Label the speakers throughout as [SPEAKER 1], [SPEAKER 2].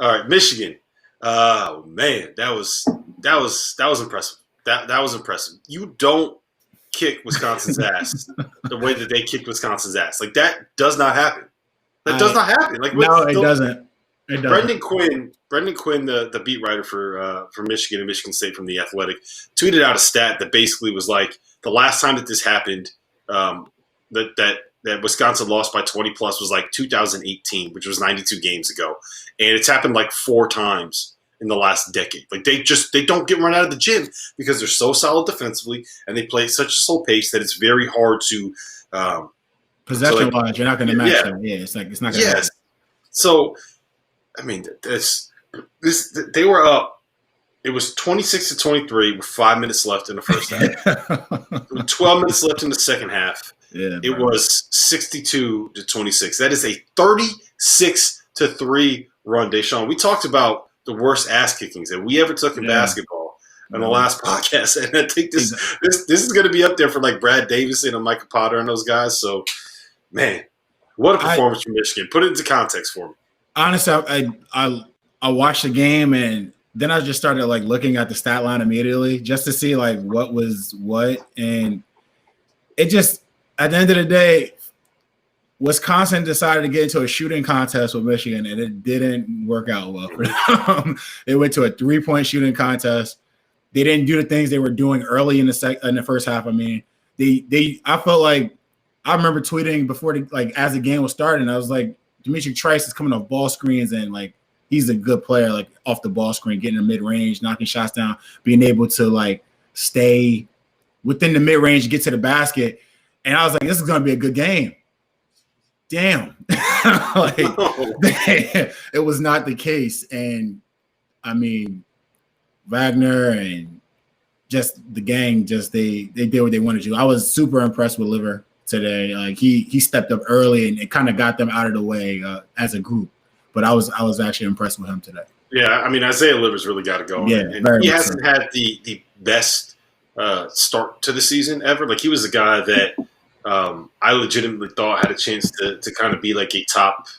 [SPEAKER 1] All right, Michigan. Oh man, that was impressive. That was impressive. You don't kick Wisconsin's ass the way that they kicked Wisconsin's ass. Like that does not happen. That does not happen. Like
[SPEAKER 2] no, it doesn't. It doesn't.
[SPEAKER 1] Brendan Quinn, the beat writer for Michigan and Michigan State from The Athletic, tweeted out a stat that basically was like the last time that this happened, that Wisconsin lost by 20 plus was like 2018, which was 92 games ago, and it's happened like 4 times in the last decade. Like they don't get run out of the gym because they're so solid defensively and they play at such a slow pace that it's very hard to
[SPEAKER 2] possession wise. You're not going to match them. Yeah, it's not going to.
[SPEAKER 1] Yes. So, I mean, they were up. It was 26-23 with 5 minutes left in the first half. With 12 minutes left in the second half.
[SPEAKER 2] Yeah,
[SPEAKER 1] it was 62-26. That is a 36-3 run, Da'Sean. We talked about the worst ass kickings that we ever took in basketball in the last podcast, and I think this is going to be up there for like Brad Davison and Micah Potter and those guys. So, man, what a performance from Michigan! Put it into context for me.
[SPEAKER 2] Honestly, I watched the game and then I just started like looking at the stat line immediately just to see like what was what, and it just. At the end of the day, Wisconsin decided to get into a shooting contest with Michigan, and it didn't work out well for them. They went to a 3-point shooting contest. They didn't do the things they were doing early in the first half. I mean, I felt like I remember tweeting before as the game was starting, I was like, Dimitri Trice is coming off ball screens and like he's a good player, like off the ball screen, getting in mid range, knocking shots down, being able to like stay within the mid range, get to the basket. And I was like, this is going to be a good game. Damn. It was not the case. And, I mean, Wagner and just the gang, they did what they wanted to. I was super impressed with Liver today. Like, he stepped up early, and it kind of got them out of the way as a group. But I was actually impressed with him today.
[SPEAKER 1] Yeah, I mean, Isaiah Livers really got to go.
[SPEAKER 2] Yeah,
[SPEAKER 1] and he hasn't had the best start to the season ever. Like, he was a guy that – I legitimately thought had a chance to kind of be like a top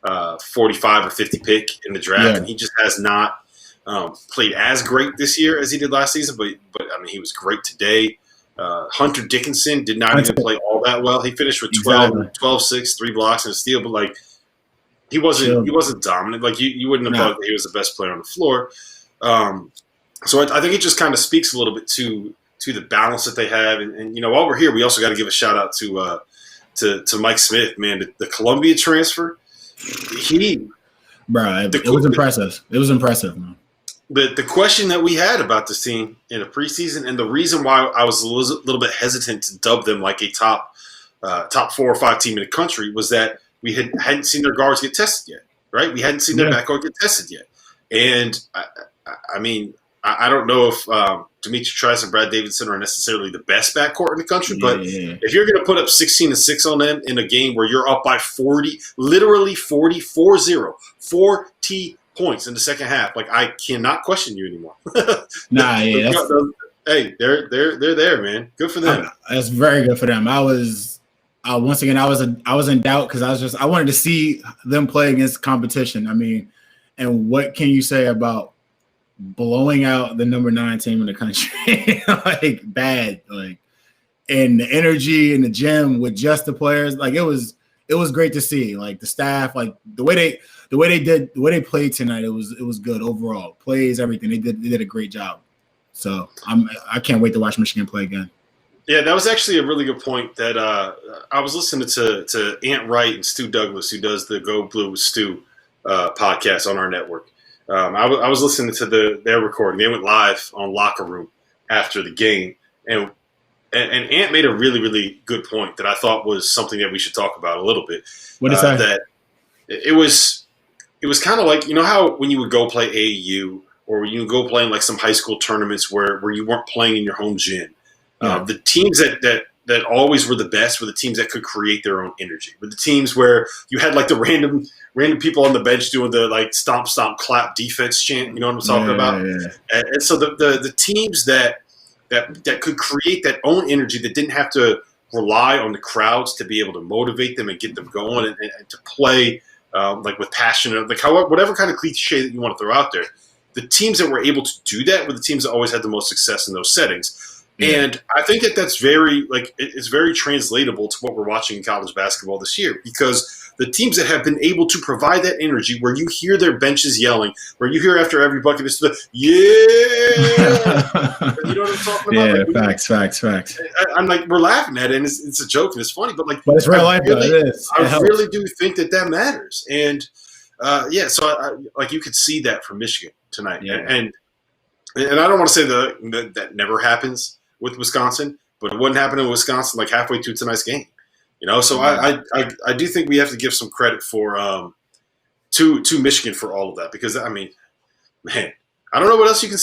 [SPEAKER 1] 45 or 50 pick in the draft, and he just has not played as great this year as he did last season. But I mean, he was great today. Hunter Dickinson did not even play all that well. He finished with 12-6, 3 blocks and a steal, but like he wasn't dominant. Like you wouldn't have thought that he was the best player on the floor. So I think it just kind of speaks a little bit to the balance that they have. And while we're here, we also got to give a shout out to Mike Smith, man, the Columbia transfer. It
[SPEAKER 2] was impressive. It was impressive, man.
[SPEAKER 1] The question that we had about this team in the preseason, and the reason why I was a little bit hesitant to dub them like a top 4 or 5 team in the country, was that we hadn't seen their guards get tested yet, right? We hadn't seen their backcourt get tested yet. And I mean, I don't know if Dimitri Trice and Brad Davidson are necessarily the best backcourt in the country, but if you're going to put up 16-6 on them in a game where you're up by 40, literally 40 points in the second half, like I cannot question you anymore. Hey, they're there, man. Good for them.
[SPEAKER 2] That's very good for them. I was in doubt because I wanted to see them play against competition. I mean, and what can you say about blowing out the number 9 team in the country? Like bad, like, and the energy in the gym with just the players, like it was great to see. Like the staff, like the way they played tonight, it was good overall. Plays, everything. They did a great job. So I can't wait to watch Michigan play again.
[SPEAKER 1] Yeah, that was actually a really good point. That I was listening to Ant Wright and Stu Douglas, who does the Go Blue with Stu podcast on our network. I was listening to their recording. They went live on Locker Room after the game, and Ant made a really, really good point that I thought was something that we should talk about a little bit.
[SPEAKER 2] What is that?
[SPEAKER 1] That it was kind of like, you know how when you would go play AAU or when you would go play in like some high school tournaments where you weren't playing in your home gym. The teams that always were the best were the teams that could create their own energy. Were the teams where you had like the random people on the bench doing the like stomp, stomp, clap defense chant. You know what I'm talking about? Yeah. And so the teams that could create that own energy, that didn't have to rely on the crowds to be able to motivate them and get them going and to play like with passion, like whatever kind of cliche that you want to throw out there. The teams that were able to do that were the teams that always had the most success in those settings. Yeah. And I think that's very it's very translatable to what we're watching in college basketball this year, because the teams that have been able to provide that energy, where you hear their benches yelling, where you hear after every bucket, it's the you know what I'm talking about?
[SPEAKER 2] Yeah, facts.
[SPEAKER 1] I'm like, we're laughing at it, and it's a joke and it's funny, but
[SPEAKER 2] it's real life. It is.
[SPEAKER 1] I really do think that matters, and so I like you could see that from Michigan tonight, and I don't want to say that never happens with Wisconsin, but it wouldn't happen in Wisconsin like halfway through tonight's game. So I do think we have to give some credit for to Michigan for all of that, because I mean, man, I don't know what else you can say.